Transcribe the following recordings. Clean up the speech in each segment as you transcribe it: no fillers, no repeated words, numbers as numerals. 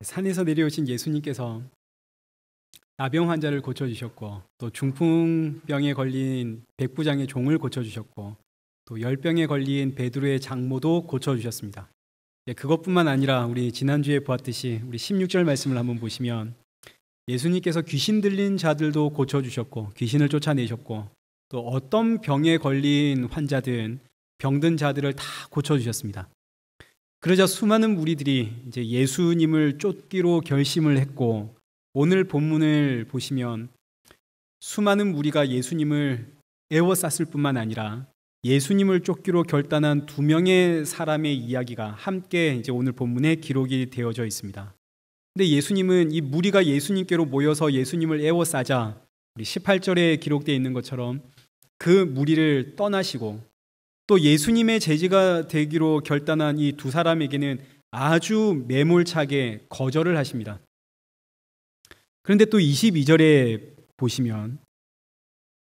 산에서 내려오신 예수님께서 나병 환자를 고쳐주셨고, 또 중풍병에 걸린 백부장의 종을 고쳐주셨고, 또 열병에 걸린 베드로의 장모도 고쳐주셨습니다. 그것뿐만 아니라 우리 지난주에 보았듯이 우리 16절 말씀을 한번 보시면 예수님께서 귀신 들린 자들도 고쳐주셨고, 귀신을 쫓아내셨고, 또 어떤 병에 걸린 환자든 병든 자들을 다 고쳐주셨습니다. 그러자 수많은 무리들이 이제 예수님을 쫓기로 결심을 했고, 오늘 본문을 보시면 수많은 무리가 예수님을 에워쌌을 뿐만 아니라 예수님을 쫓기로 결단한 2명의 사람의 이야기가 함께 이제 오늘 본문에 기록이 되어져 있습니다. 근데 예수님은 이 무리가 예수님께로 모여서 예수님을 에워싸자 우리 18절에 기록되어 있는 것처럼 그 무리를 떠나시고, 또 예수님의 제자가 되기로 결단한 이 2 사람에게는 아주 매몰차게 거절을 하십니다. 그런데 또 22절에 보시면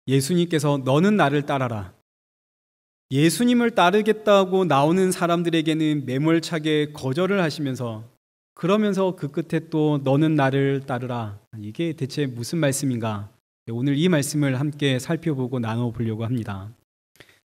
예수님께서 너는 나를 따라라. 예수님을 따르겠다고 나오는 사람들에게는 매몰차게 거절을 하시면서, 그러면서 그 끝에 또 너는 나를 따르라. 이게 대체 무슨 말씀인가? 오늘 이 말씀을 함께 살펴보고 나눠보려고 합니다.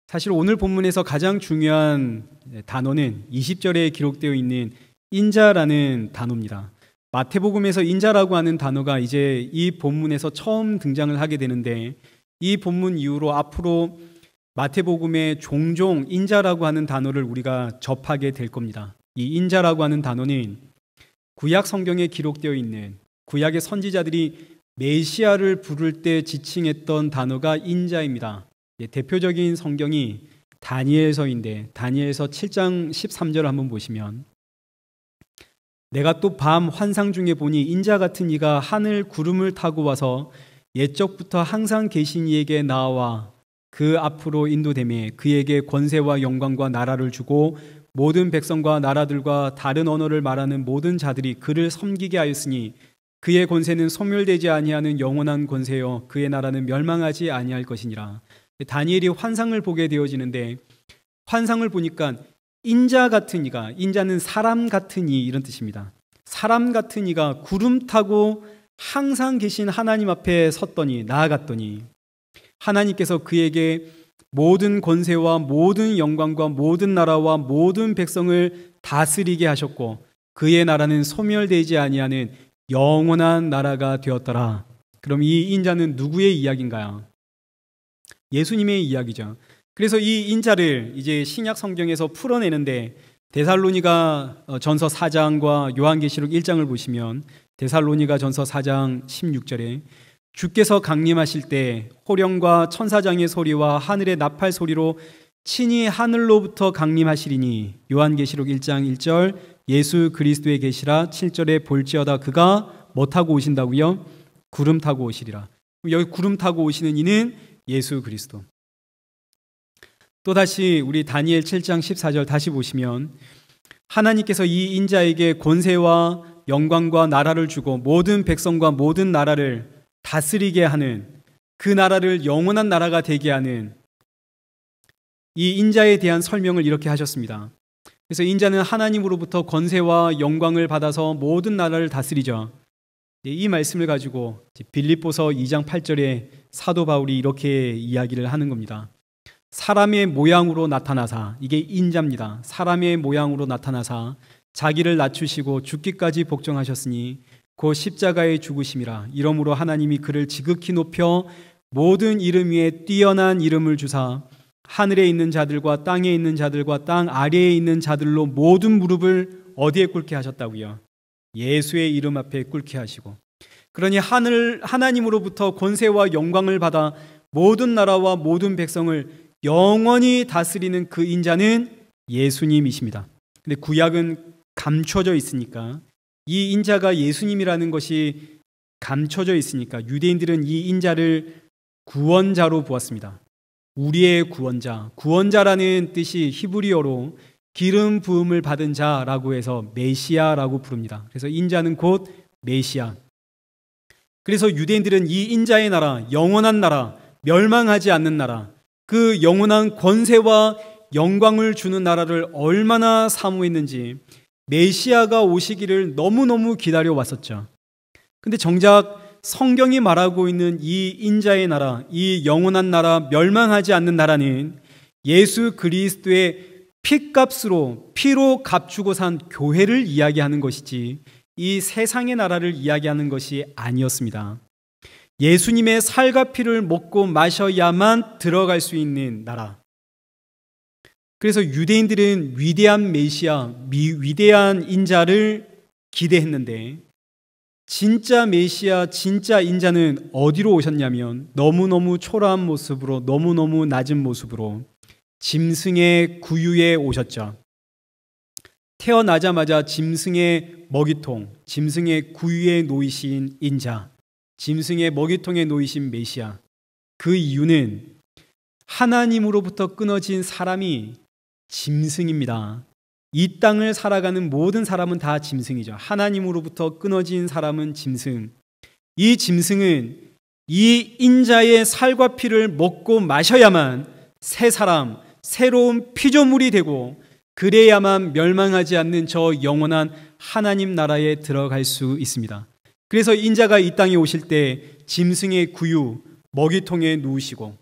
사실 오늘 본문에서 가장 중요한 단어는 20절에 기록되어 있는 인자라는 단어입니다. 마태복음에서 인자라고 하는 단어가 이제 이 본문에서 처음 등장을 하게 되는데, 이 본문 이후로 앞으로 마태복음에 종종 인자라고 하는 단어를 우리가 접하게 될 겁니다. 이 인자라고 하는 단어는 구약 성경에 기록되어 있는 구약의 선지자들이 메시아를 부를 때 지칭했던 단어가 인자입니다. 대표적인 성경이 다니엘서인데, 다니엘서 7장 13절을 한번 보시면 내가 또 밤 환상 중에 보니 인자 같은 이가 하늘 구름을 타고 와서 옛적부터 항상 계신 이에게 나와 그 앞으로 인도되매 그에게 권세와 영광과 나라를 주고 모든 백성과 나라들과 다른 언어를 말하는 모든 자들이 그를 섬기게 하였으니 그의 권세는 소멸되지 아니하는 영원한 권세요 그의 나라는 멸망하지 아니할 것이니라. 다니엘이 환상을 보게 되어지는데, 환상을 보니까 인자 같은 이가, 인자는 사람 같은 이 이런 뜻입니다. 사람 같은 이가 구름 타고 항상 계신 하나님 앞에 섰더니, 나아갔더니 하나님께서 그에게 모든 권세와 모든 영광과 모든 나라와 모든 백성을 다스리게 하셨고 그의 나라는 소멸되지 아니하는 영원한 나라가 되었더라. 그럼 이 인자는 누구의 이야기인가요? 예수님의 이야기죠. 그래서 이 인자를 이제 신약 성경에서 풀어내는데, 데살로니가 전서 4장과 요한계시록 1장을 보시면 데살로니가 전서 4장 16절에 주께서 강림하실 때 호령과 천사장의 소리와 하늘의 나팔 소리로 친히 하늘로부터 강림하시리니, 요한계시록 1장 1절 예수 그리스도의 계시라 7절에 볼지어다 그가 뭐 타고 오신다고요? 구름 타고 오시리라. 여기 구름 타고 오시는 이는 예수 그리스도. 또다시 우리 다니엘 7장 14절 다시 보시면 하나님께서 이 인자에게 권세와 영광과 나라를 주고 모든 백성과 모든 나라를 다스리게 하는, 그 나라를 영원한 나라가 되게 하는 이 인자에 대한 설명을 이렇게 하셨습니다. 그래서 인자는 하나님으로부터 권세와 영광을 받아서 모든 나라를 다스리죠. 이 말씀을 가지고 빌립보서 2장 8절에 사도 바울이 이렇게 이야기를 하는 겁니다. 사람의 모양으로 나타나사, 이게 인자입니다. 사람의 모양으로 나타나사 자기를 낮추시고 죽기까지 복종하셨으니 그 십자가의 죽으심이라. 이러므로 하나님이 그를 지극히 높여 모든 이름 위에 뛰어난 이름을 주사 하늘에 있는 자들과 땅에 있는 자들과 땅 아래에 있는 자들로 모든 무릎을 어디에 꿇게 하셨다고요? 예수의 이름 앞에 꿇게 하시고, 그러니 하나님으로부터 권세와 영광을 받아 모든 나라와 모든 백성을 영원히 다스리는 그 인자는 예수님이십니다. 근데 구약은 감춰져 있으니까, 이 인자가 예수님이라는 것이 감춰져 있으니까 유대인들은 이 인자를 구원자로 보았습니다. 우리의 구원자, 구원자라는 뜻이 히브리어로 기름 부음을 받은 자라고 해서 메시아라고 부릅니다. 그래서 인자는 곧 메시아. 그래서 유대인들은 이 인자의 나라, 영원한 나라, 멸망하지 않는 나라, 그 영원한 권세와 영광을 주는 나라를 얼마나 사모했는지, 메시아가 오시기를 너무너무 기다려 왔었죠. 근데 정작 성경이 말하고 있는 이 인자의 나라, 이 영원한 나라, 멸망하지 않는 나라는 예수 그리스도의 피값으로, 피로 값주고 산 교회를 이야기하는 것이지 이 세상의 나라를 이야기하는 것이 아니었습니다. 예수님의 살과 피를 먹고 마셔야만 들어갈 수 있는 나라. 그래서 유대인들은 위대한 메시아, 위대한 인자를 기대했는데 진짜 메시아, 진짜 인자는 어디로 오셨냐면 너무너무 초라한 모습으로, 너무너무 낮은 모습으로 짐승의 구유에 오셨죠. 태어나자마자 짐승의 먹이통, 짐승의 구유에 놓이신 인자, 짐승의 먹이통에 놓이신 메시아. 그 이유는 하나님으로부터 끊어진 사람이 짐승입니다. 이 땅을 살아가는 모든 사람은 다 짐승이죠. 하나님으로부터 끊어진 사람은 짐승. 이 짐승은 이 인자의 살과 피를 먹고 마셔야만 새 사람, 새로운 피조물이 되고 그래야만 멸망하지 않는 저 영원한 하나님 나라에 들어갈 수 있습니다. 그래서 인자가 이 땅에 오실 때 짐승의 구유, 먹이통에 누우시고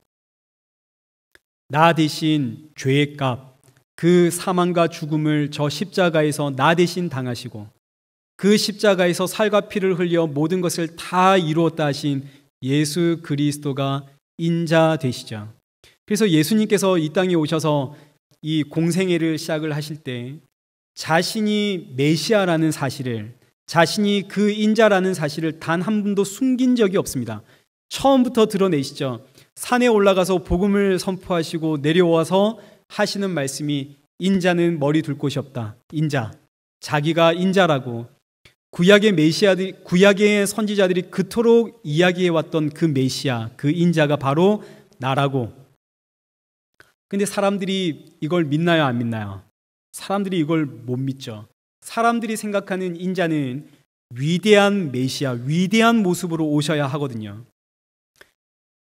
나 대신 죄의 값, 그 사망과 죽음을 저 십자가에서 나 대신 당하시고 그 십자가에서 살과 피를 흘려 모든 것을 다 이루었다 하신 예수 그리스도가 인자 되시죠. 그래서 예수님께서 이 땅에 오셔서 이 공생애를 시작을 하실 때 자신이 메시아라는 사실을, 자신이 그 인자라는 사실을 단 한 분도 숨긴 적이 없습니다. 처음부터 드러내시죠. 산에 올라가서 복음을 선포하시고 내려와서 하시는 말씀이 인자는 머리 둘 곳이 없다. 인자, 자기가 인자라고 구약의 메시아들이, 구약의 선지자들이 그토록 이야기해왔던 그 메시아, 그 인자가 바로 나라고. 근데 사람들이 이걸 믿나요, 안 믿나요? 사람들이 이걸 못 믿죠. 사람들이 생각하는 인자는 위대한 메시아, 위대한 모습으로 오셔야 하거든요.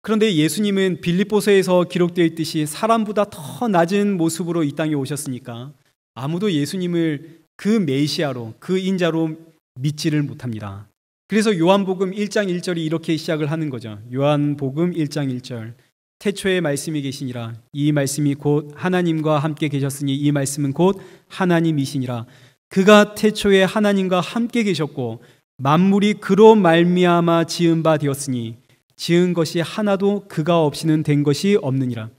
그런데 예수님은 빌립보서에서 기록되어 있듯이 사람보다 더 낮은 모습으로 이 땅에 오셨으니까 아무도 예수님을 그 메시아로, 그 인자로 믿지를 못합니다. 그래서 요한복음 1장 1절이 이렇게 시작을 하는 거죠. 요한복음 1장 1절. 태초에 말씀이 계시니라. 이 말씀이 곧 하나님과 함께 계셨으니 이 말씀은 곧 하나님이시니라. 그가 태초에 하나님과 함께 계셨고 만물이 그로 말미암아 지은 바 되었으니 지은 것이 하나도 그가 없이는 된 것이 없느니라.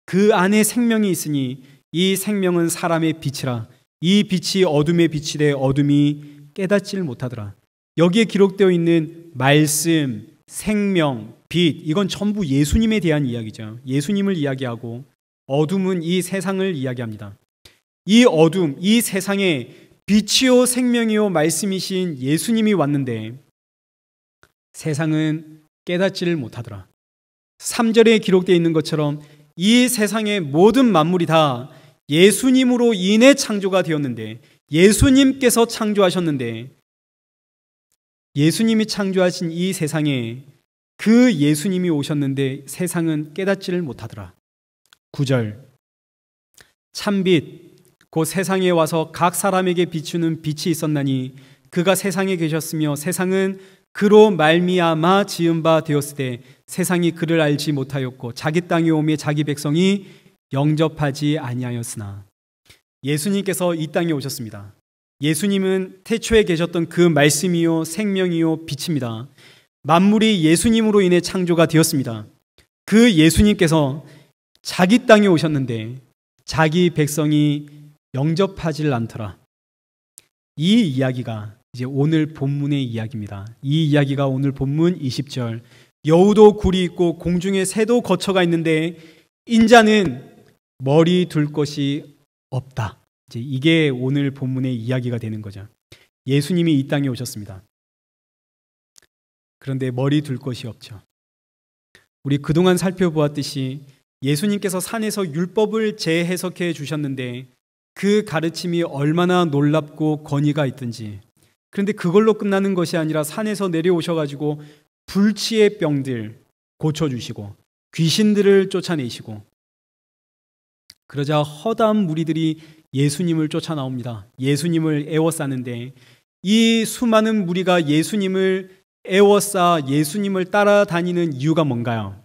그 안에 생명이 있으니 이 생명은 사람의 빛이라. 이 빛이 어둠에 비치되 어둠이 깨닫지를 못하더라. 여기에 기록되어 있는 말씀, 생명, 빛, 이건 전부 예수님에 대한 이야기죠. 예수님을 이야기하고 어둠은 이 세상을 이야기합니다. 이 어둠, 이 세상에 빛이요 생명이요 말씀이신 예수님이 왔는데 세상은 깨닫지를 못하더라. 3절에 기록되어 있는 것처럼 이 세상의 모든 만물이 다 예수님으로 인해 창조가 되었는데 예수님께서 창조하셨는데 예수님이 창조하신 이 세상에 그 예수님이 오셨는데 세상은 깨닫지를 못하더라. 9절 참빛 곧 세상에 와서 각 사람에게 비추는 빛이 있었나니 그가 세상에 계셨으며 세상은 그로 말미암아 지은 바 되었으되 세상이 그를 알지 못하였고 자기 땅에 오매 자기 백성이 영접하지 아니하였으나. 예수님께서 이 땅에 오셨습니다. 예수님은 태초에 계셨던 그 말씀이요 생명이요 빛입니다. 만물이 예수님으로 인해 창조가 되었습니다. 그 예수님께서 자기 땅에 오셨는데 자기 백성이 영접하지를 않더라. 이 이야기가 이제 오늘 본문의 이야기입니다. 이 이야기가 오늘 본문 20절. 여우도 굴이 있고 공중에 새도 거처가 있는데 인자는 머리 둘 것이 없다. 이제 이게 오늘 본문의 이야기가 되는 거죠. 예수님이 이 땅에 오셨습니다. 그런데 머리 둘 것이 없죠. 우리 그동안 살펴보았듯이 예수님께서 산에서 율법을 재해석해 주셨는데 그 가르침이 얼마나 놀랍고 권위가 있든지, 그런데 그걸로 끝나는 것이 아니라 산에서 내려오셔가지고 불치의 병들 고쳐주시고 귀신들을 쫓아내시고 그러자 허다한 무리들이 예수님을 쫓아 나옵니다. 예수님을 에워싸는데 이 수많은 무리가 예수님을 에워싸 예수님을 따라다니는 이유가 뭔가요?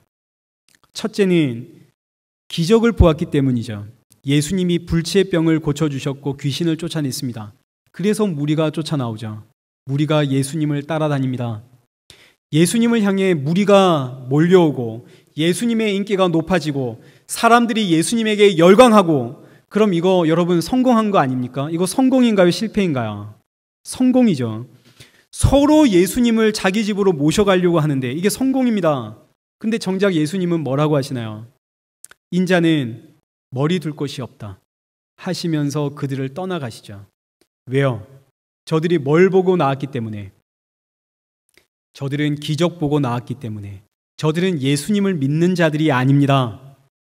첫째는 기적을 보았기 때문이죠. 예수님이 불치의 병을 고쳐주셨고 귀신을 쫓아냈습니다. 그래서 무리가 쫓아 나오죠. 무리가 예수님을 따라다닙니다. 예수님을 향해 무리가 몰려오고 예수님의 인기가 높아지고 사람들이 예수님에게 열광하고, 그럼 이거 여러분 성공한 거 아닙니까? 이거 성공인가요? 실패인가요? 성공이죠. 서로 예수님을 자기 집으로 모셔가려고 하는데 이게 성공입니다. 근데 정작 예수님은 뭐라고 하시나요? 인자는 머리 둘 곳이 없다 하시면서 그들을 떠나가시죠. 왜요? 저들이 뭘 보고 나왔기 때문에. 저들은 기적 보고 나왔기 때문에. 저들은 예수님을 믿는 자들이 아닙니다.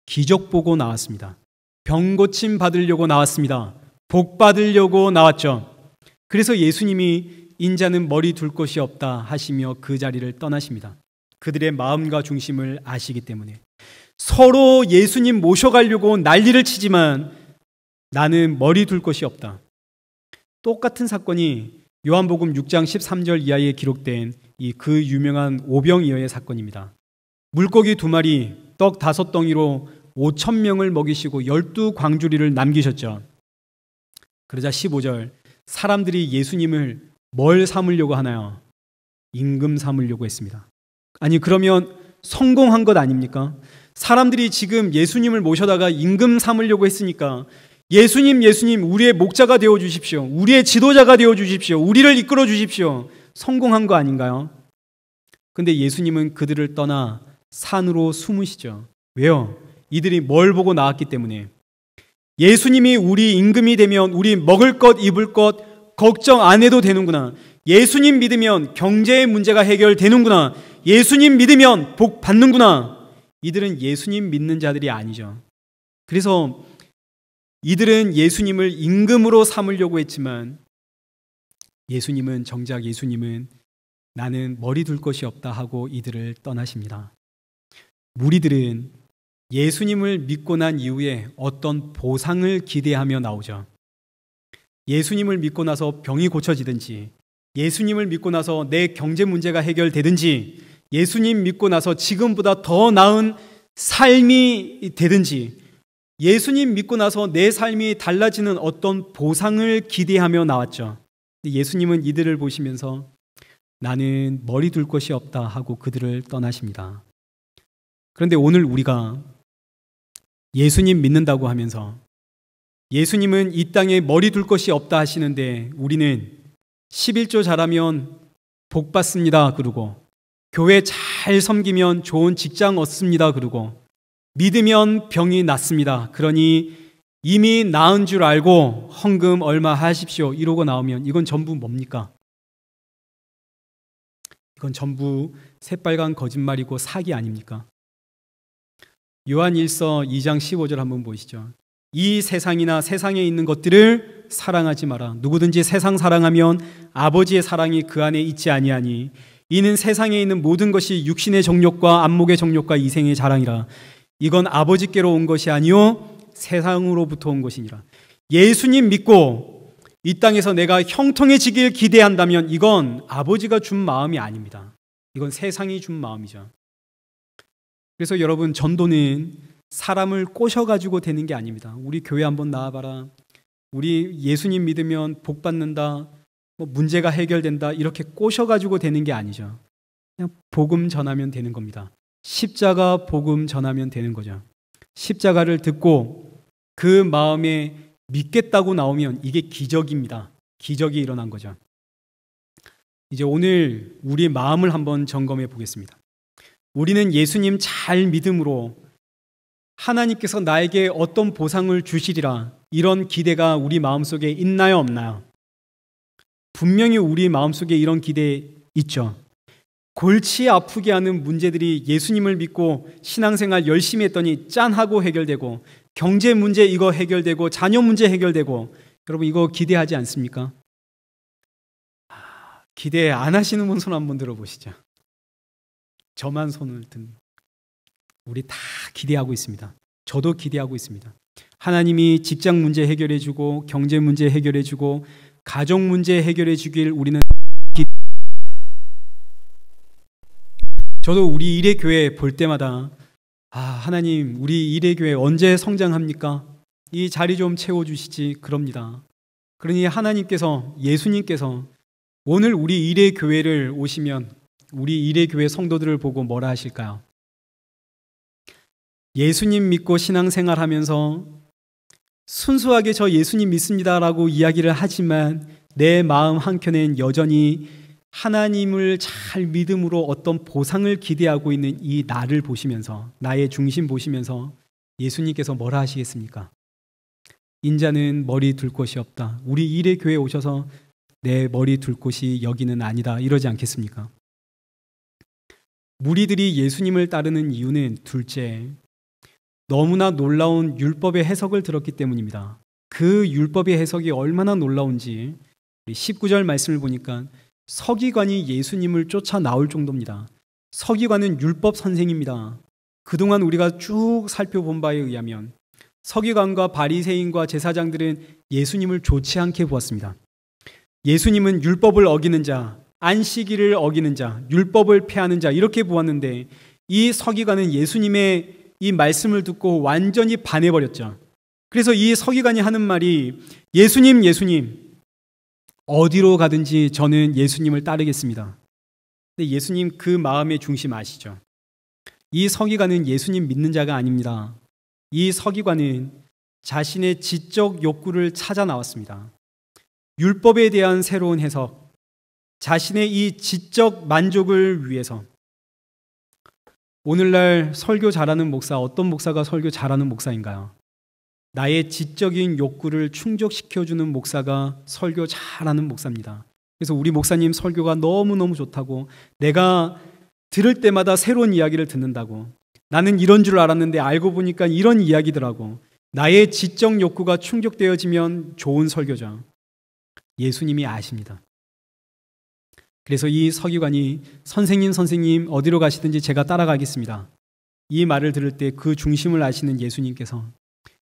기적 보고 나왔습니다. 병 고침 받으려고 나왔습니다. 복 받으려고 나왔죠. 그래서 예수님이 인자는 머리 둘 곳이 없다 하시며 그 자리를 떠나십니다. 그들의 마음과 중심을 아시기 때문에. 서로 예수님 모셔가려고 난리를 치지만 나는 머리 둘 곳이 없다. 똑같은 사건이 요한복음 6장 13절 이하에 기록된 그 유명한 오병이어의 사건입니다. 물고기 2마리, 떡 5덩이로 5,000명을 먹이시고 12광주리를 남기셨죠. 그러자 15절, 사람들이 예수님을 뭘 삼으려고 하나요? 임금 삼으려고 했습니다. 아니 그러면 성공한 것 아닙니까? 사람들이 지금 예수님을 모셔다가 임금 삼으려고 했으니까 예수님 우리의 목자가 되어 주십시오. 우리의 지도자가 되어 주십시오. 우리를 이끌어 주십시오. 성공한 거 아닌가요? 근데 예수님은 그들을 떠나 산으로 숨으시죠. 왜요? 이들이 뭘 보고 나왔기 때문에. 예수님이 우리 임금이 되면 우리 먹을 것 입을 것 걱정 안 해도 되는구나. 예수님 믿으면 경제의 문제가 해결되는구나. 예수님 믿으면 복 받는구나. 이들은 예수님 믿는 자들이 아니죠. 그래서 이들은 예수님을 임금으로 삼으려고 했지만 정작 예수님은 나는 머리 둘 것이 없다 하고 이들을 떠나십니다. 무리들은 예수님을 믿고 난 이후에 어떤 보상을 기대하며 나오죠. 예수님을 믿고 나서 병이 고쳐지든지, 예수님을 믿고 나서 내 경제 문제가 해결되든지, 예수님 믿고 나서 지금보다 더 나은 삶이 되든지, 예수님 믿고 나서 내 삶이 달라지는 어떤 보상을 기대하며 나왔죠. 예수님은 이들을 보시면서 나는 머리 둘 곳이 없다 하고 그들을 떠나십니다. 그런데 오늘 우리가 예수님 믿는다고 하면서 예수님은 이 땅에 머리 둘 것이 없다 하시는데 우리는 11조 잘하면 복 받습니다 그러고, 교회 잘 섬기면 좋은 직장 얻습니다 그러고, 믿으면 병이 낫습니다. 그러니 이미 나은 줄 알고 헌금 얼마 하십시오 이러고 나오면 이건 전부 뭡니까? 이건 전부 새빨간 거짓말이고 사기 아닙니까? 요한 1서 2장 15절 한번 보시죠. 이 세상이나 세상에 있는 것들을 사랑하지 마라. 누구든지 세상 사랑하면 아버지의 사랑이 그 안에 있지 아니하니 이는 세상에 있는 모든 것이 육신의 정욕과 안목의 정욕과 이생의 자랑이라. 이건 아버지께로 온 것이 아니요 세상으로부터 온 것이니라. 예수님 믿고 이 땅에서 내가 형통해지길 기대한다면 이건 아버지가 준 마음이 아닙니다. 이건 세상이 준 마음이죠. 그래서 여러분, 전도는 사람을 꼬셔가지고 되는 게 아닙니다. 우리 교회 한번 나와봐라. 우리 예수님 믿으면 복 받는다. 문제가 해결된다. 이렇게 꼬셔가지고 되는 게 아니죠. 그냥 복음 전하면 되는 겁니다. 십자가 복음 전하면 되는 거죠. 십자가를 듣고 그 마음에 믿겠다고 나오면 이게 기적입니다. 기적이 일어난 거죠. 이제 오늘 우리 마음을 한번 점검해 보겠습니다. 우리는 예수님 잘 믿음으로 하나님께서 나에게 어떤 보상을 주시리라 이런 기대가 우리 마음속에 있나요, 없나요? 분명히 우리 마음속에 이런 기대 있죠. 골치 아프게 하는 문제들이 예수님을 믿고 신앙생활 열심히 했더니 짠하고 해결되고, 경제 문제 이거 해결되고, 자녀 문제 해결되고, 여러분 이거 기대하지 않습니까? 기대 안 하시는 분 손 한번 들어보시죠. 저만 손을 든. 우리 다 기대하고 있습니다. 저도 기대하고 있습니다. 하나님이 직장 문제 해결해 주고 경제 문제 해결해 주고 가족 문제 해결해 주길 우리는 저도 우리 일회교회 볼 때마다 하나님 우리 일회교회 언제 성장합니까? 이 자리 좀 채워주시지 그럽니다. 그러니 하나님께서 예수님께서 오늘 우리 일회교회를 오시면 우리 일회교회 성도들을 보고 뭐라 하실까요? 예수님 믿고 신앙생활하면서 순수하게 저 예수님 믿습니다라고 이야기를 하지만 내 마음 한켠엔 여전히 하나님을 잘 믿음으로 어떤 보상을 기대하고 있는 이 나를 보시면서 나의 중심 보시면서 예수님께서 뭐라 하시겠습니까? 인자는 머리 둘 곳이 없다. 우리 일회교회에 오셔서 내 머리 둘 곳이 여기는 아니다. 이러지 않겠습니까? 무리들이 예수님을 따르는 이유는 둘째, 너무나 놀라운 율법의 해석을 들었기 때문입니다. 그 율법의 해석이 얼마나 놀라운지 19절 말씀을 보니까 서기관이 예수님을 쫓아 나올 정도입니다. 서기관은 율법 선생입니다. 그동안 우리가 쭉 살펴본 바에 의하면 서기관과 바리새인과 제사장들은 예수님을 좋지 않게 보았습니다. 예수님은 율법을 어기는 자, 안식일을 어기는 자, 율법을 폐하는 자 이렇게 보았는데 이 서기관은 예수님의 이 말씀을 듣고 완전히 반해버렸죠. 그래서 이 서기관이 하는 말이 예수님, 예수님 어디로 가든지 저는 예수님을 따르겠습니다. 근데 예수님 그 마음의 중심 아시죠? 이 서기관은 예수님 믿는 자가 아닙니다. 이 서기관은 자신의 지적 욕구를 찾아 나왔습니다. 율법에 대한 새로운 해석, 자신의 이 지적 만족을 위해서. 오늘날 설교 잘하는 목사, 어떤 목사가 설교 잘하는 목사인가요? 나의 지적인 욕구를 충족시켜주는 목사가 설교 잘하는 목사입니다. 그래서 우리 목사님 설교가 너무너무 좋다고, 내가 들을 때마다 새로운 이야기를 듣는다고, 나는 이런 줄 알았는데 알고 보니까 이런 이야기더라고. 나의 지적 욕구가 충족되어지면 좋은 설교죠. 예수님이 아십니다. 그래서 이 서기관이 선생님 어디로 가시든지 제가 따라가겠습니다. 이 말을 들을 때 그 중심을 아시는 예수님께서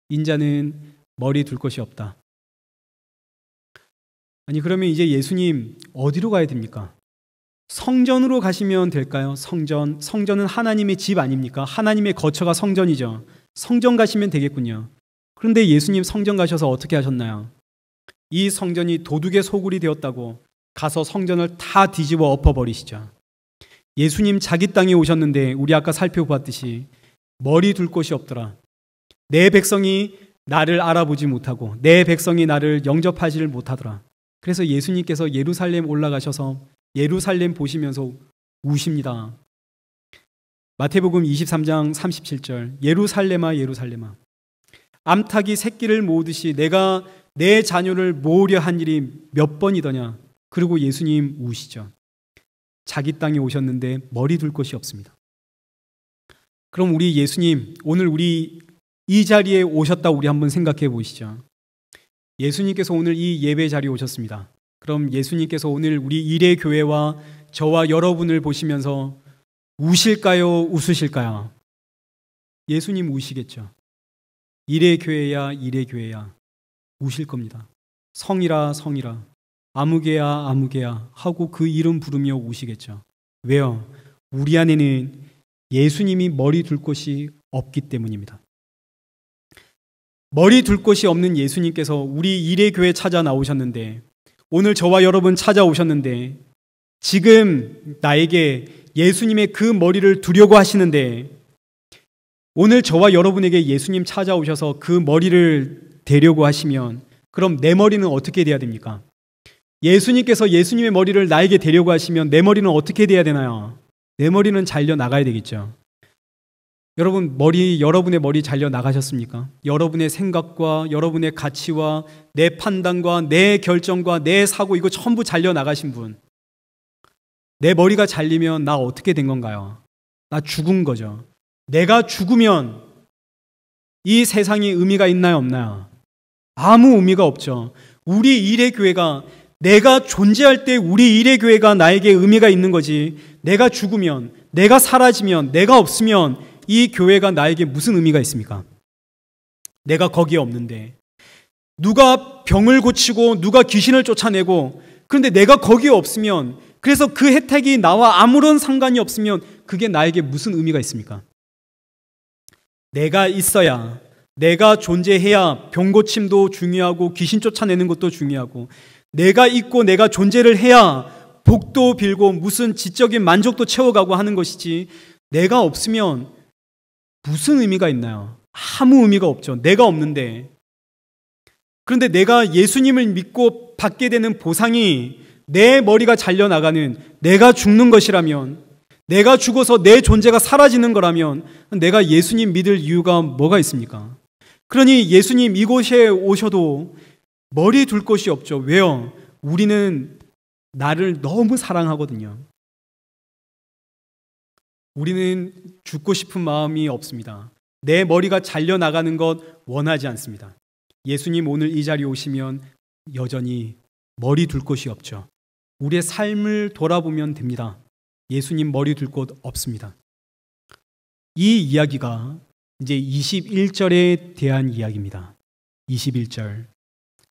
인자는 머리 둘 곳이 없다. 아니 그러면 이제 예수님 어디로 가야 됩니까? 성전으로 가시면 될까요? 성전은 하나님의 집 아닙니까? 하나님의 거처가 성전이죠. 성전 가시면 되겠군요. 그런데 예수님 성전 가셔서 어떻게 하셨나요? 이 성전이 도둑의 소굴이 되었다고 가서 성전을 다 뒤집어 엎어버리시죠. 예수님 자기 땅에 오셨는데 우리 아까 살펴보았듯이 머리 둘 곳이 없더라. 내 백성이 나를 알아보지 못하고 내 백성이 나를 영접하지를 못하더라. 그래서 예수님께서 예루살렘 올라가셔서 예루살렘 보시면서 우십니다. 마태복음 23장 37절 예루살렘아 예루살렘아 암탉이 새끼를 모으듯이 내가 내 자녀를 모으려 한 일이 몇 번이더냐. 그리고 예수님 우시죠. 자기 땅에 오셨는데 머리 둘 곳이 없습니다. 그럼 우리 예수님 오늘 우리 이 자리에 오셨다 우리 한번 생각해 보시죠. 예수님께서 오늘 이 예배 자리에 오셨습니다. 그럼 예수님께서 오늘 우리 일회교회와 저와 여러분을 보시면서 우실까요? 웃으실까요? 예수님 우시겠죠. 일회교회야 일회교회야 우실 겁니다. 성이라 성이라 아무개야 아무개야 하고 그 이름 부르며 우시겠죠. 왜요? 우리 안에는 예수님이 머리 둘 곳이 없기 때문입니다. 머리 둘 곳이 없는 예수님께서 우리 일회교회 찾아 나오셨는데 오늘 저와 여러분 찾아오셨는데 지금 나에게 예수님의 그 머리를 두려고 하시는데 오늘 저와 여러분에게 예수님 찾아오셔서 그 머리를 대려고 하시면 그럼 내 머리는 어떻게 돼야 됩니까? 예수님께서 예수님의 머리를 나에게 대려고 하시면 내 머리는 어떻게 돼야 되나요? 내 머리는 잘려 나가야 되겠죠. 여러분의 머리 잘려 나가셨습니까? 여러분의 생각과 여러분의 가치와 내 판단과 내 결정과 내 사고 이거 전부 잘려 나가신 분. 내 머리가 잘리면 나 어떻게 된 건가요? 나 죽은 거죠. 내가 죽으면 이 세상에 의미가 있나요, 없나요? 아무 의미가 없죠. 우리 일회교회가 내가 존재할 때 우리 일회교회가 나에게 의미가 있는 거지. 내가 죽으면, 내가 사라지면, 내가 없으면 이 교회가 나에게 무슨 의미가 있습니까? 내가 거기에 없는데. 누가 병을 고치고 누가 귀신을 쫓아내고, 그런데 내가 거기에 없으면, 그래서 그 혜택이 나와 아무런 상관이 없으면 그게 나에게 무슨 의미가 있습니까? 내가 있어야, 내가 존재해야 병 고침도 중요하고 귀신 쫓아내는 것도 중요하고, 내가 있고 내가 존재를 해야 복도 빌고 무슨 지적인 만족도 채워가고 하는 것이지, 내가 없으면 무슨 의미가 있나요? 아무 의미가 없죠. 내가 없는데. 그런데 내가 예수님을 믿고 받게 되는 보상이 내 머리가 잘려나가는, 내가 죽는 것이라면, 내가 죽어서 내 존재가 사라지는 거라면 내가 예수님 믿을 이유가 뭐가 있습니까? 그러니 예수님 이곳에 오셔도 머리 둘 곳이 없죠. 왜요? 우리는 나를 너무 사랑하거든요. 우리는 죽고 싶은 마음이 없습니다. 내 머리가 잘려나가는 것 원하지 않습니다. 예수님 오늘 이 자리에 오시면 여전히 머리 둘 곳이 없죠. 우리의 삶을 돌아보면 됩니다. 예수님 머리 둘 곳 없습니다. 이 이야기가 이제 21절에 대한 이야기입니다. 21절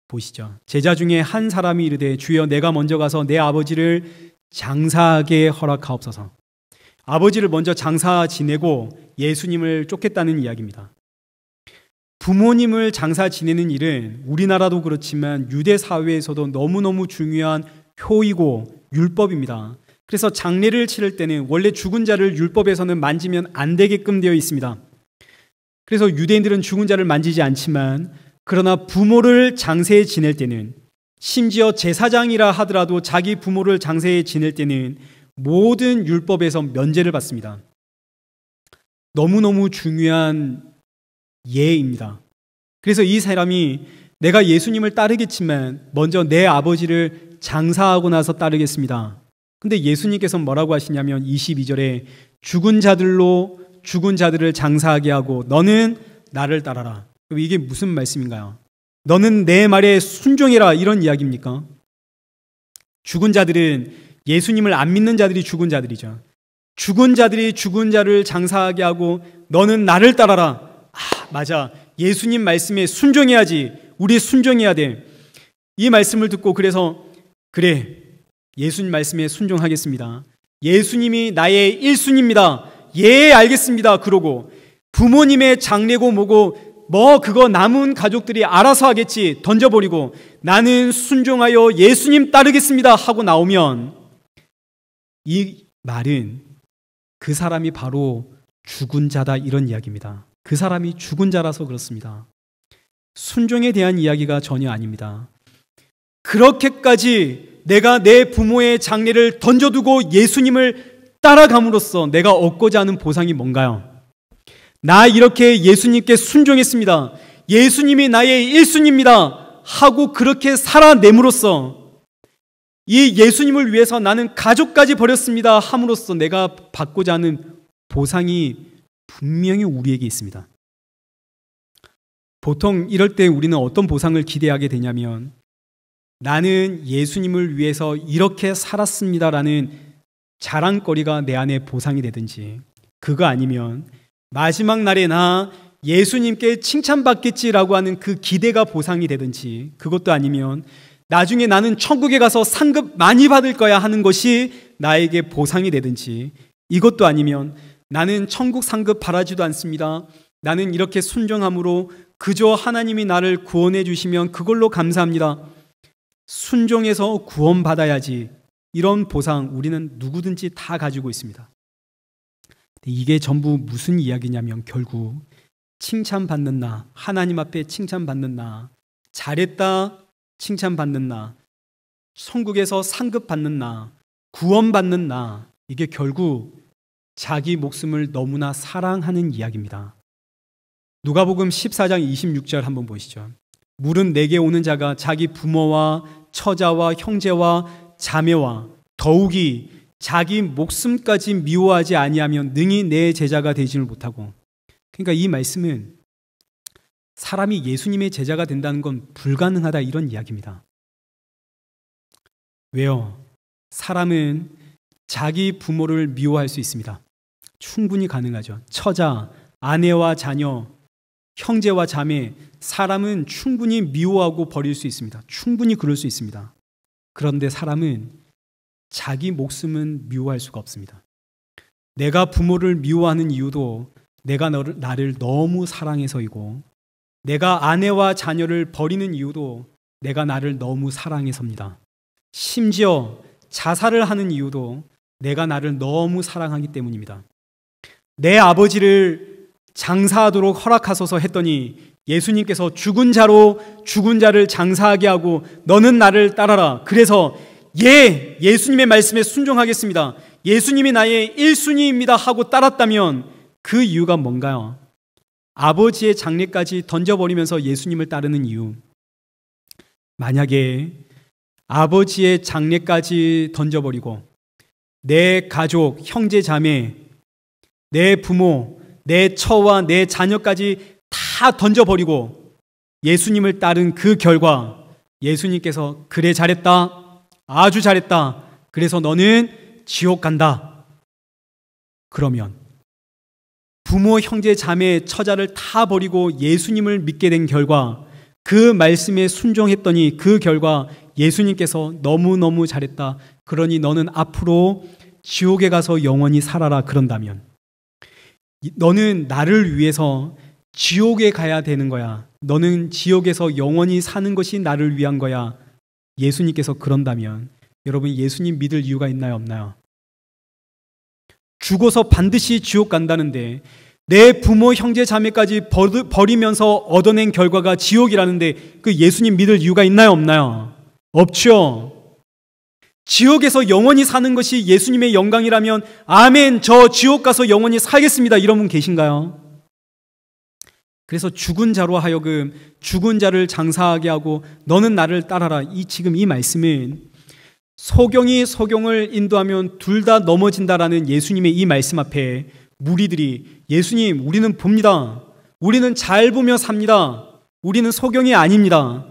보시죠. 제자 중에 한 사람이 이르되 주여 내가 먼저 가서 내 아버지를 장사하게 허락하옵소서. 아버지를 먼저 장사 지내고 예수님을 쫓겠다는 이야기입니다. 부모님을 장사 지내는 일은 우리나라도 그렇지만 유대 사회에서도 너무너무 중요한 효이고 율법입니다. 그래서 장례를 치를 때는 원래 죽은 자를 율법에서는 만지면 안 되게끔 되어 있습니다. 그래서 유대인들은 죽은 자를 만지지 않지만, 그러나 부모를 장세에 지낼 때는, 심지어 제사장이라 하더라도 자기 부모를 장세에 지낼 때는 모든 율법에서 면제를 받습니다. 너무너무 중요한 예입니다. 그래서 이 사람이 내가 예수님을 따르겠지만 먼저 내 아버지를 장사하고 나서 따르겠습니다. 근데 예수님께서 뭐라고 하시냐면 22절에 죽은 자들을 장사하게 하고 너는 나를 따라라. 이게 무슨 말씀인가요? 너는 내 말에 순종해라, 이런 이야기입니까? 죽은 자들은 예수님을 안 믿는 자들이 죽은 자들이죠. 죽은 자들이 죽은 자를 장사하게 하고 너는 나를 따라라. 맞아. 예수님 말씀에 순종해야지. 우리 순종해야 돼. 이 말씀을 듣고 그래서 그래, 예수님 말씀에 순종하겠습니다. 예수님이 나의 1순위입니다. 예, 알겠습니다. 그러고 부모님의 장례고 뭐고 그거 남은 가족들이 알아서 하겠지 던져버리고 나는 순종하여 예수님 따르겠습니다 하고 나오면, 이 말은 그 사람이 바로 죽은 자다, 이런 이야기입니다. 그 사람이 죽은 자라서 그렇습니다. 순종에 대한 이야기가 전혀 아닙니다. 그렇게까지 내가 내 부모의 장례를 던져두고 예수님을 따라감으로써 내가 얻고자 하는 보상이 뭔가요? 나 이렇게 예수님께 순종했습니다. 예수님이 나의 1순위입니다 하고 그렇게 살아냄으로써, 이 예수님을 위해서 나는 가족까지 버렸습니다 함으로써 내가 받고자 하는 보상이 분명히 우리에게 있습니다. 보통 이럴 때 우리는 어떤 보상을 기대하게 되냐면, 나는 예수님을 위해서 이렇게 살았습니다라는 자랑거리가 내 안에 보상이 되든지, 그거 아니면 마지막 날에 나 예수님께 칭찬받겠지라고 하는 그 기대가 보상이 되든지, 그것도 아니면 나중에 나는 천국에 가서 상급 많이 받을 거야 하는 것이 나에게 보상이 되든지, 이것도 아니면 나는 천국 상급 바라지도 않습니다. 나는 이렇게 순종함으로 그저 하나님이 나를 구원해 주시면 그걸로 감사합니다. 순종해서 구원받아야지. 이런 보상 우리는 누구든지 다 가지고 있습니다. 이게 전부 무슨 이야기냐면 결국 칭찬받는 나, 하나님 앞에 칭찬받는 나, 잘했다 칭찬받는 나, 천국에서 상급 받는 나, 구원받는 나, 이게 결국 자기 목숨을 너무나 사랑하는 이야기입니다. 누가복음 14장 26절 한번 보시죠. 물은 내게 오는 자가 자기 부모와 처자와 형제와 자매와 더욱이 자기 목숨까지 미워하지 아니하면 능히 내 제자가 되지를 못하고. 그러니까 이 말씀은 사람이 예수님의 제자가 된다는 건 불가능하다, 이런 이야기입니다. 왜요? 사람은 자기 부모를 미워할 수 있습니다. 충분히 가능하죠. 처자, 아내와 자녀, 형제와 자매, 사람은 충분히 미워하고 버릴 수 있습니다. 충분히 그럴 수 있습니다. 그런데 사람은 자기 목숨은 미워할 수가 없습니다. 내가 부모를 미워하는 이유도 내가 나를 너무 사랑해서이고, 내가 아내와 자녀를 버리는 이유도 내가 나를 너무 사랑해서입니다. 심지어 자살을 하는 이유도 내가 나를 너무 사랑하기 때문입니다. 내 아버지를 장사하도록 허락하소서 했더니 예수님께서 죽은 자를 장사하게 하고 너는 나를 따라라. 그래서 예수님의 말씀에 순종하겠습니다. 예수님이 나의 1순위입니다 하고 따랐다면 그 이유가 뭔가요? 아버지의 장례까지 던져버리면서 예수님을 따르는 이유. 만약에 아버지의 장례까지 던져버리고 내 가족, 형제, 자매, 내 부모, 내 처와 내 자녀까지 다 던져버리고 예수님을 따른 그 결과 예수님께서 그래 잘했다, 아주 잘했다, 그래서 너는 지옥 간다. 그러면 부모, 형제, 자매, 처자를 다 버리고 예수님을 믿게 된 결과, 그 말씀에 순종했더니 그 결과 예수님께서 너무너무 잘했다, 그러니 너는 앞으로 지옥에 가서 영원히 살아라 그런다면, 너는 나를 위해서 지옥에 가야 되는 거야, 너는 지옥에서 영원히 사는 것이 나를 위한 거야, 예수님께서 그런다면 여러분, 예수님 믿을 이유가 있나요, 없나요? 죽어서 반드시 지옥 간다는데 내 부모, 형제, 자매까지 버리면서 얻어낸 결과가 지옥이라는데 그 예수님 믿을 이유가 있나요, 없나요? 없죠. 지옥에서 영원히 사는 것이 예수님의 영광이라면 아멘, 저 지옥 가서 영원히 살겠습니다, 이런 분 계신가요? 그래서 죽은 자로 하여금 죽은 자를 장사하게 하고 너는 나를 따라라, 지금 이 말씀은 소경이 소경을 인도하면 둘 다 넘어진다라는 예수님의 이 말씀 앞에 무리들이 예수님, 우리는 봅니다, 우리는 잘 보며 삽니다, 우리는 소경이 아닙니다.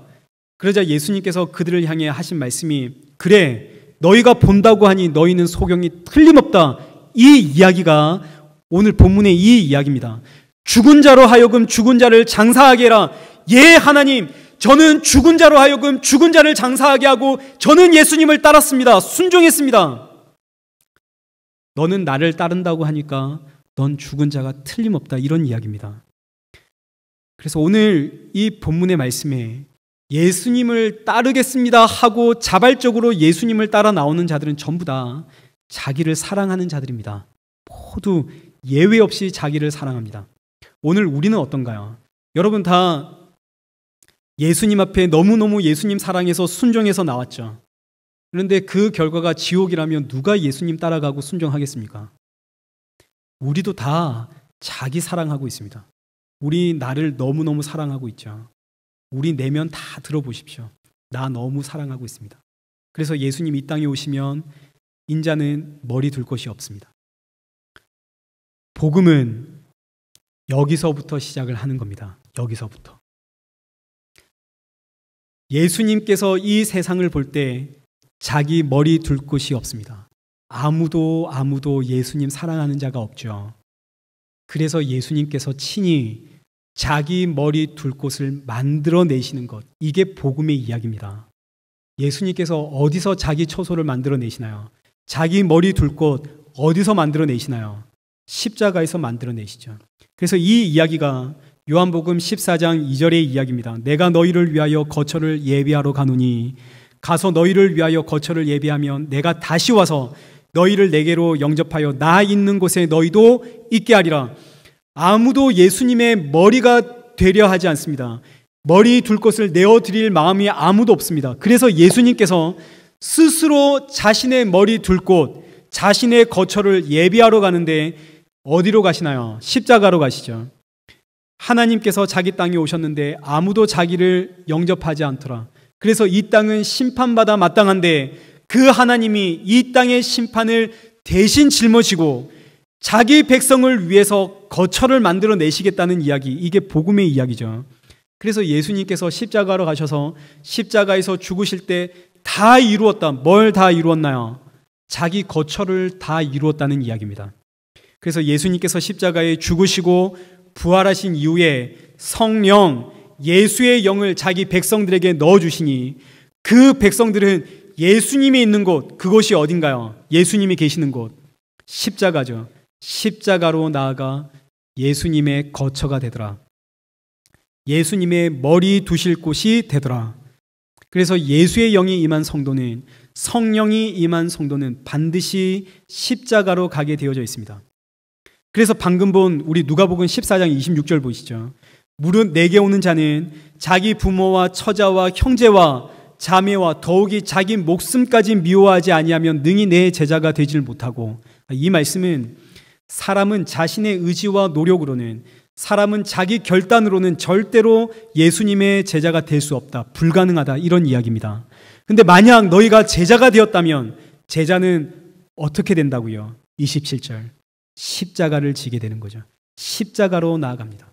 그러자 예수님께서 그들을 향해 하신 말씀이, 그래, 너희가 본다고 하니 너희는 소경이 틀림없다. 이 이야기가 오늘 본문의 이 이야기입니다. 죽은 자로 하여금 죽은 자를 장사하게 해라. 예, 하나님, 저는 죽은 자로 하여금 죽은 자를 장사하게 하고 저는 예수님을 따랐습니다. 순종했습니다. 너는 나를 따른다고 하니까 넌 죽은 자가 틀림없다, 이런 이야기입니다. 그래서 오늘 이 본문의 말씀에 예수님을 따르겠습니다 하고 자발적으로 예수님을 따라 나오는 자들은 전부 다 자기를 사랑하는 자들입니다. 모두 예외 없이 자기를 사랑합니다. 오늘 우리는 어떤가요? 여러분 다 예수님 앞에 너무너무 예수님 사랑해서 순종해서 나왔죠. 그런데 그 결과가 지옥이라면 누가 예수님 따라가고 순종하겠습니까? 우리도 다 자기 사랑하고 있습니다. 우리 나를 너무너무 사랑하고 있죠. 우리 내면 다 들어보십시오. 나 너무 사랑하고 있습니다. 그래서 예수님 이 땅에 오시면 인자는 머리 둘 곳이 없습니다. 복음은 여기서부터 시작을 하는 겁니다. 여기서부터. 예수님께서 이 세상을 볼 때 자기 머리 둘 곳이 없습니다. 아무도 예수님 사랑하는 자가 없죠. 그래서 예수님께서 친히 자기 머리 둘 곳을 만들어내시는 것, 이게 복음의 이야기입니다. 예수님께서 어디서 자기 처소를 만들어내시나요? 자기 머리 둘 곳 어디서 만들어내시나요? 십자가에서 만들어내시죠. 그래서 이 이야기가 요한복음 14장 2절의 이야기입니다. 내가 너희를 위하여 거처를 예비하러 가노니 가서 너희를 위하여 거처를 예비하면 내가 다시 와서 너희를 내게로 영접하여 나 있는 곳에 너희도 있게 하리라. 아무도 예수님의 머리가 되려 하지 않습니다. 머리 둘 곳을 내어드릴 마음이 아무도 없습니다. 그래서 예수님께서 스스로 자신의 머리 둘 곳, 자신의 거처를 예비하러 가는데 어디로 가시나요? 십자가로 가시죠. 하나님께서 자기 땅에 오셨는데 아무도 자기를 영접하지 않더라. 그래서 이 땅은 심판받아 마땅한데 그 하나님이 이 땅의 심판을 대신 짊어지고 자기 백성을 위해서 거처를 만들어 내시겠다는 이야기, 이게 복음의 이야기죠. 그래서 예수님께서 십자가로 가셔서 십자가에서 죽으실 때 다 이루었다. 뭘 다 이루었나요? 자기 거처를 다 이루었다는 이야기입니다. 그래서 예수님께서 십자가에 죽으시고 부활하신 이후에 성령, 예수의 영을 자기 백성들에게 넣어주시니 그 백성들은 예수님이 있는 곳, 그곳이 어딘가요? 예수님이 계시는 곳, 십자가죠. 십자가로 나아가 예수님의 거처가 되더라. 예수님의 머리 두실 곳이 되더라. 그래서 예수의 영이 임한 성도는, 성령이 임한 성도는 반드시 십자가로 가게 되어져 있습니다. 그래서 방금 본 우리 누가복음 14장 26절 보시죠. 무릇 내게 오는 자는 자기 부모와 처자와 형제와 자매와 더욱이 자기 목숨까지 미워하지 아니하면 능히 내 제자가 되질 못하고, 이 말씀은 사람은 자신의 의지와 노력으로는, 사람은 자기 결단으로는 절대로 예수님의 제자가 될 수 없다, 불가능하다, 이런 이야기입니다. 근데 만약 너희가 제자가 되었다면 제자는 어떻게 된다고요? 27절, 십자가를 지게 되는 거죠. 십자가로 나아갑니다.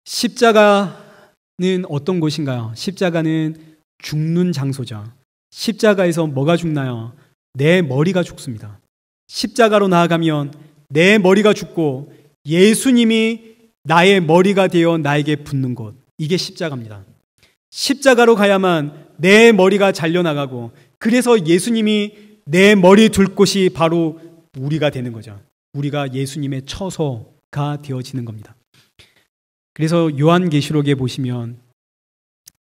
십자가는 어떤 곳인가요? 십자가는 죽는 장소죠. 십자가에서 뭐가 죽나요? 내 머리가 죽습니다. 십자가로 나아가면 내 머리가 죽고 예수님이 나의 머리가 되어 나에게 붙는 곳, 이게 십자가입니다. 십자가로 가야만 내 머리가 잘려나가고, 그래서 예수님이 내 머리 둘 곳이 바로 우리가 되는 거죠. 우리가 예수님의 처소가 되어지는 겁니다. 그래서 요한계시록에 보시면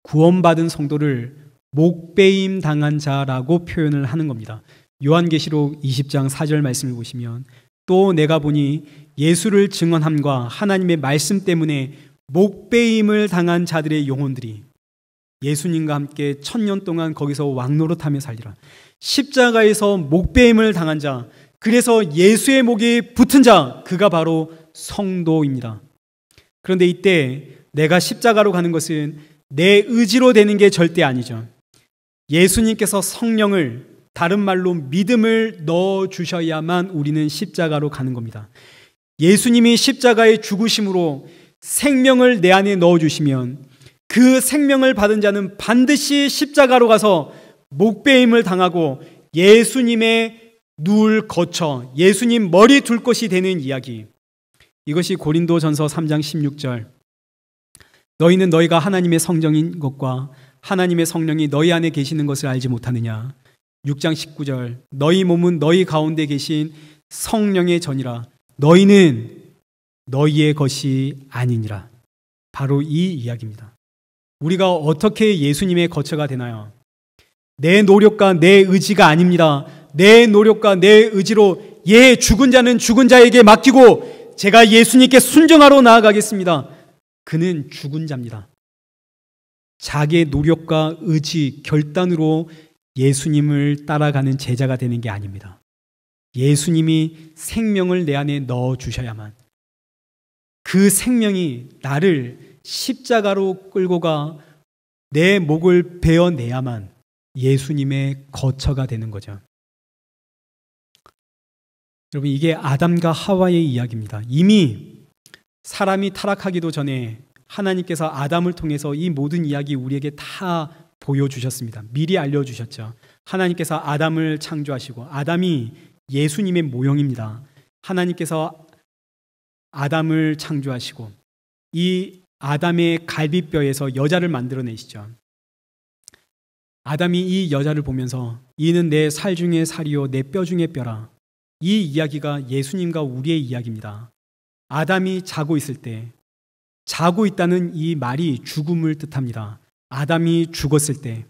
구원받은 성도를 목배임 당한 자라고 표현을 하는 겁니다. 요한계시록 20장 4절 말씀을 보시면, 또 내가 보니 예수를 증언함과 하나님의 말씀 때문에 목배임을 당한 자들의 영혼들이 예수님과 함께 1000년 동안 거기서 왕노릇하며 살리라. 십자가에서 목배임을 당한 자, 그래서 예수의 목이 붙은 자, 그가 바로 성도입니다. 그런데 이때 내가 십자가로 가는 것은 내 의지로 되는 게 절대 아니죠. 예수님께서 성령을, 다른 말로 믿음을 넣어주셔야만 우리는 십자가로 가는 겁니다. 예수님이 십자가의 죽으심으로 생명을 내 안에 넣어주시면 그 생명을 받은 자는 반드시 십자가로 가서 목배임을 당하고 예수님의 누울 거처, 예수님 머리 둘 곳이 되는 이야기, 이것이 고린도전서 3장 16절, 너희는 너희가 하나님의 성정인 것과 하나님의 성령이 너희 안에 계시는 것을 알지 못하느냐. 6장 19절, 너희 몸은 너희 가운데 계신 성령의 전이라 너희는 너희의 것이 아니니라. 바로 이 이야기입니다. 우리가 어떻게 예수님의 거처가 되나요? 내 노력과 내 의지가 아닙니다. 내 노력과 내 의지로 죽은 자는 죽은 자에게 맡기고 제가 예수님께 순종하러 나아가겠습니다. 그는 죽은 자입니다. 자기의 노력과 의지, 결단으로 예수님을 따라가는 제자가 되는 게 아닙니다. 예수님이 생명을 내 안에 넣어주셔야만, 그 생명이 나를 십자가로 끌고 가 내 목을 베어내야만 예수님의 거처가 되는 거죠. 여러분, 이게 아담과 하와의 이야기입니다. 이미 사람이 타락하기도 전에 하나님께서 아담을 통해서 이 모든 이야기 우리에게 다 보여주셨습니다. 미리 알려주셨죠. 하나님께서 아담을 창조하시고, 아담이 예수님의 모형입니다. 하나님께서 아담을 창조하시고 이 아담의 갈비뼈에서 여자를 만들어내시죠. 아담이 이 여자를 보면서 이는 내 살 중에 살이요 내 뼈 중에 뼈라. 이 이야기가 예수님과 우리의 이야기입니다. 아담이 자고 있을 때, 자고 있다는 이 말이 죽음을 뜻합니다. 아담이 죽었을 때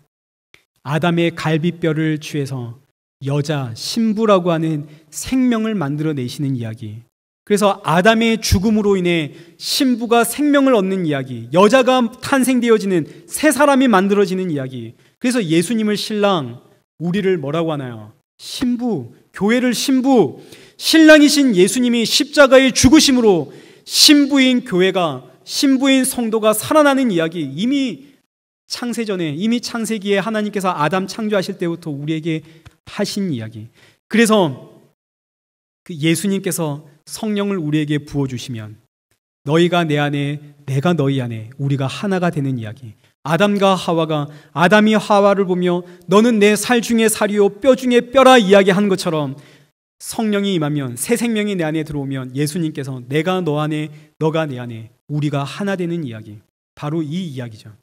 아담의 갈비뼈를 취해서 여자, 신부라고 하는 생명을 만들어내시는 이야기. 그래서 아담의 죽음으로 인해 신부가 생명을 얻는 이야기, 여자가 탄생되어지는 새 사람이 만들어지는 이야기. 그래서 예수님을 신랑, 우리를 뭐라고 하나요? 신부, 교회를 신부, 신랑이신 예수님이 십자가의 죽으심으로 신부인 교회가, 신부인 성도가 살아나는 이야기, 이미 창세전에, 이미 창세기에 하나님께서 아담 창조하실 때부터 우리에게 하신 이야기. 그래서 그 예수님께서 성령을 우리에게 부어주시면 너희가 내 안에, 내가 너희 안에, 우리가 하나가 되는 이야기. 아담과 하와가, 아담이 하와를 보며 너는 내 살 중에 살이요 뼈 중에 뼈라 이야기한 것처럼 성령이 임하면, 새 생명이 내 안에 들어오면 예수님께서 내가 너 안에, 너가 내 안에, 우리가 하나 되는 이야기, 바로 이 이야기죠.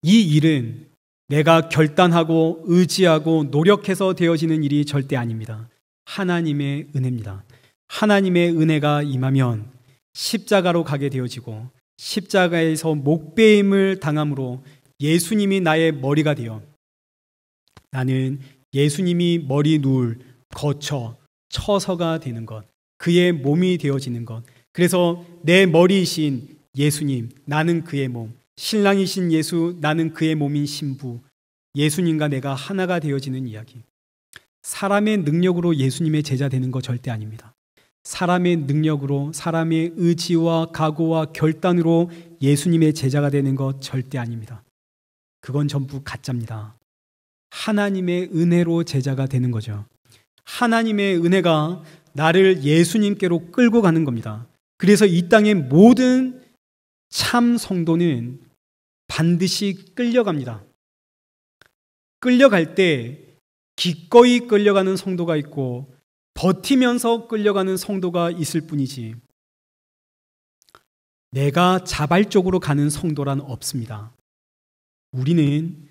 이 일은 내가 결단하고 의지하고 노력해서 되어지는 일이 절대 아닙니다. 하나님의 은혜입니다. 하나님의 은혜가 임하면 십자가로 가게 되어지고, 십자가에서 목베임을 당함으로 예수님이 나의 머리가 되어 나는 예수님이 머리 누울 거처, 처서가 되는 것, 그의 몸이 되어지는 것. 그래서 내 머리이신 예수님, 나는 그의 몸, 신랑이신 예수, 나는 그의 몸인 신부, 예수님과 내가 하나가 되어지는 이야기. 사람의 능력으로 예수님의 제자 되는 거 절대 아닙니다. 사람의 능력으로, 사람의 의지와 각오와 결단으로 예수님의 제자가 되는 것 절대 아닙니다. 그건 전부 가짜입니다. 하나님의 은혜로 제자가 되는 거죠. 하나님의 은혜가 나를 예수님께로 끌고 가는 겁니다. 그래서 이 땅의 모든 참 성도는 반드시 끌려갑니다. 끌려갈 때 기꺼이 끌려가는 성도가 있고 버티면서 끌려가는 성도가 있을 뿐이지, 내가 자발적으로 가는 성도란 없습니다. 우리는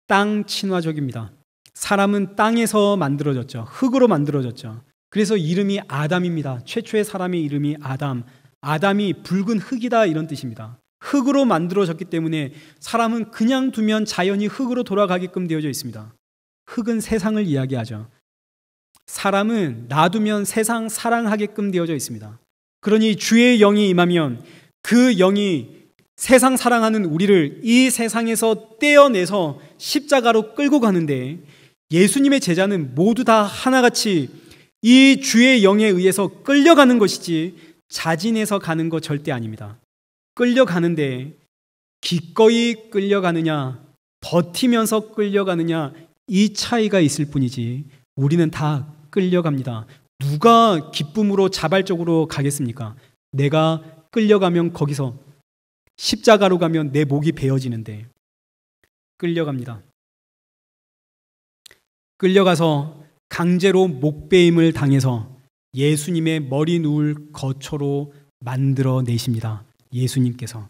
땅 친화적입니다. 사람은 땅에서 만들어졌죠. 흙으로 만들어졌죠. 그래서 이름이 아담입니다. 최초의 사람의 이름이 아담. 아담이 붉은 흙이다, 이런 뜻입니다. 흙으로 만들어졌기 때문에 사람은 그냥 두면 자연히 흙으로 돌아가게끔 되어져 있습니다. 흙은 세상을 이야기하죠. 사람은 놔두면 세상 사랑하게끔 되어져 있습니다. 그러니 주의 영이 임하면 그 영이 세상 사랑하는 우리를 이 세상에서 떼어내서 십자가로 끌고 가는데, 예수님의 제자는 모두 다 하나같이 이 주의 영에 의해서 끌려가는 것이지 자진해서 가는 것 절대 아닙니다. 끌려가는데 기꺼이 끌려가느냐, 버티면서 끌려가느냐, 이 차이가 있을 뿐이지 우리는 다 끌려갑니다. 누가 기쁨으로 자발적으로 가겠습니까? 내가 끌려가면 거기서 십자가로 가면 내 목이 베어지는데 끌려갑니다. 끌려가서 강제로 목베임을 당해서 예수님의 머리 누울 거처로 만들어내십니다. 예수님께서.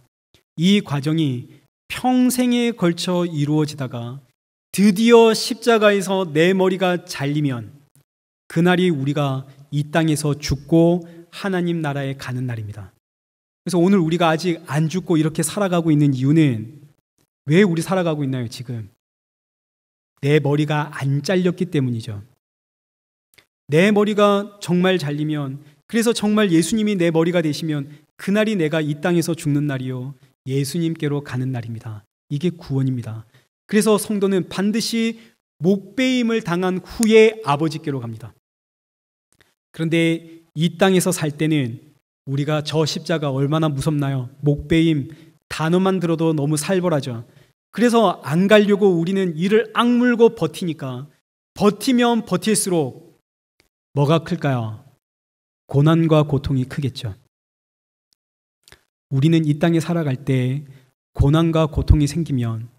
이 과정이 평생에 걸쳐 이루어지다가 드디어 십자가에서 내 머리가 잘리면 그날이 우리가 이 땅에서 죽고 하나님 나라에 가는 날입니다. 그래서 오늘 우리가 아직 안 죽고 이렇게 살아가고 있는 이유는, 왜 우리 살아가고 있나요, 지금? 내 머리가 안 잘렸기 때문이죠. 내 머리가 정말 잘리면, 그래서 정말 예수님이 내 머리가 되시면 그날이 내가 이 땅에서 죽는 날이요, 예수님께로 가는 날입니다. 이게 구원입니다. 그래서 성도는 반드시 목베임을 당한 후에 아버지께로 갑니다. 그런데 이 땅에서 살 때는 우리가 저 십자가 얼마나 무섭나요? 목베임 단어만 들어도 너무 살벌하죠. 그래서 안 가려고 우리는 이를 악물고 버티니까, 버티면 버틸수록 뭐가 클까요? 고난과 고통이 크겠죠. 우리는 이 땅에 살아갈 때 고난과 고통이 생기면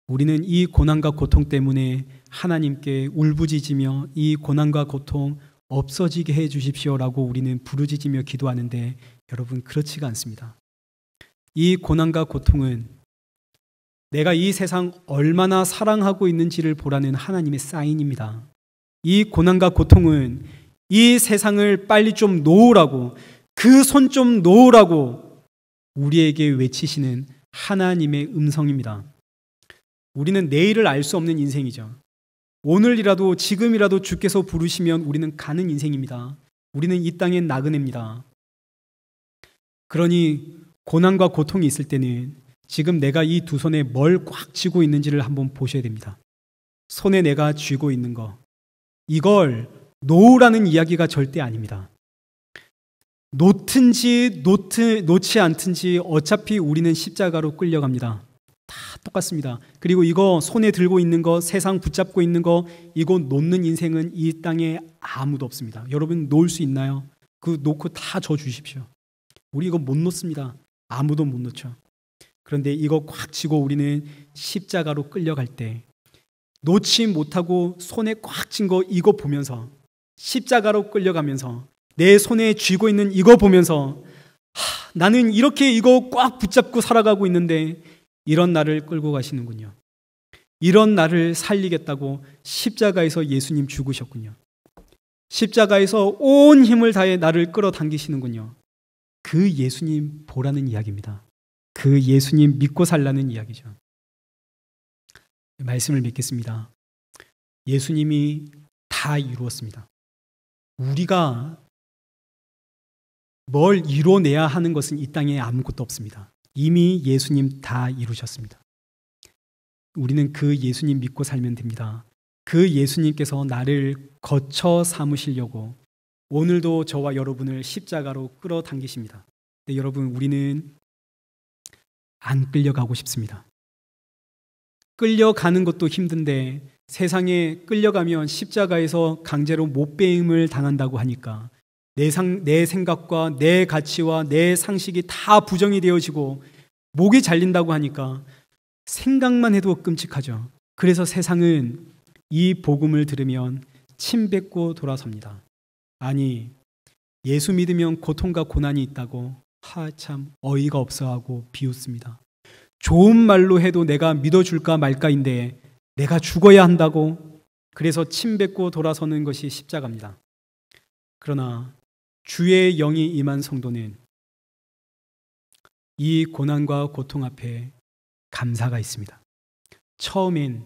우리는 이 고난과 고통 때문에 하나님께 울부짖으며 이 고난과 고통 없어지게 해 주십시오라고 우리는 부르짖으며 기도하는데, 여러분, 그렇지가 않습니다. 이 고난과 고통은 내가 이 세상 얼마나 사랑하고 있는지를 보라는 하나님의 사인입니다. 이 고난과 고통은 이 세상을 빨리 좀 놓으라고, 그 손 좀 놓으라고 우리에게 외치시는 하나님의 음성입니다. 우리는 내일을 알 수 없는 인생이죠. 오늘이라도, 지금이라도 주께서 부르시면 우리는 가는 인생입니다. 우리는 이 땅엔 나그네입니다. 그러니 고난과 고통이 있을 때는 지금 내가 이 두 손에 뭘 꽉 쥐고 있는지를 한번 보셔야 됩니다. 손에 내가 쥐고 있는 거, 이걸 놓으라는 이야기가 절대 아닙니다. 놓든지 놓지 않든지 어차피 우리는 십자가로 끌려갑니다. 다 똑같습니다. 그리고 이거 손에 들고 있는 거, 세상 붙잡고 있는 거, 이거 놓는 인생은 이 땅에 아무도 없습니다. 여러분, 놓을 수 있나요? 그 놓고 다 줘 주십시오. 우리 이거 못 놓습니다. 아무도 못 놓죠. 그런데 이거 꽉 쥐고 우리는 십자가로 끌려갈 때 놓지 못하고 손에 꽉 쥔 거 이거 보면서 십자가로 끌려가면서 내 손에 쥐고 있는 이거 보면서 나는 이렇게 이거 꽉 붙잡고 살아가고 있는데 이런 나를 끌고 가시는군요. 이런 나를 살리겠다고 십자가에서 예수님 죽으셨군요. 십자가에서 온 힘을 다해 나를 끌어당기시는군요. 그 예수님 보라는 이야기입니다. 그 예수님 믿고 살라는 이야기죠. 말씀을 믿겠습니다. 예수님이 다 이루었습니다. 우리가 뭘 이뤄내야 하는 것은 이 땅에 아무것도 없습니다. 이미 예수님 다 이루셨습니다. 우리는 그 예수님 믿고 살면 됩니다. 그 예수님께서 나를 거처 삼으시려고 오늘도 저와 여러분을 십자가로 끌어당기십니다. 근데 여러분, 우리는 안 끌려가고 싶습니다. 끌려가는 것도 힘든데 세상에 끌려가면 십자가에서 강제로 못배임을 당한다고 하니까 내 생각과 내 가치와 내 상식이 다 부정이 되어지고 목이 잘린다고 하니까 생각만 해도 끔찍하죠. 그래서 세상은 이 복음을 들으면 침 뱉고 돌아섭니다. 아니, 예수 믿으면 고통과 고난이 있다고 참 어이가 없어하고 비웃습니다. 좋은 말로 해도 내가 믿어줄까 말까인데 내가 죽어야 한다고, 그래서 침 뱉고 돌아서는 것이 십자가입니다. 그러나 주의 영이 임한 성도는 이 고난과 고통 앞에 감사가 있습니다. 처음엔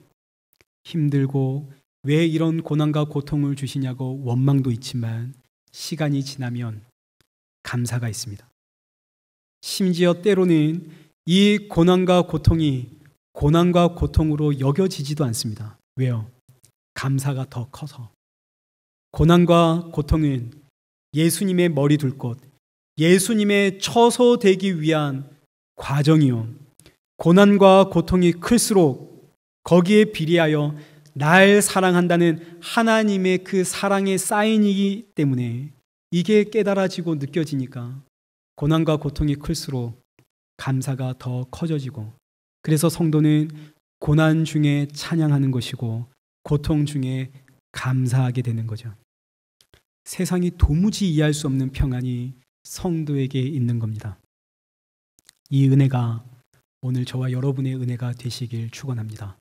힘들고 왜 이런 고난과 고통을 주시냐고 원망도 있지만 시간이 지나면 감사가 있습니다. 심지어 때로는 이 고난과 고통이 고난과 고통으로 여겨지지도 않습니다. 왜요? 감사가 더 커서. 고난과 고통은 예수님의 머리 둘 곳, 예수님의 처소되기 위한 과정이요. 고난과 고통이 클수록 거기에 비례하여 날 사랑한다는 하나님의 그 사랑의 사인이기 때문에 이게 깨달아지고 느껴지니까 고난과 고통이 클수록 감사가 더 커져지고, 그래서 성도는 고난 중에 찬양하는 것이고 고통 중에 감사하게 되는 거죠. 세상이 도무지 이해할 수 없는 평안이 성도에게 있는 겁니다. 이 은혜가 오늘 저와 여러분의 은혜가 되시길 축원합니다.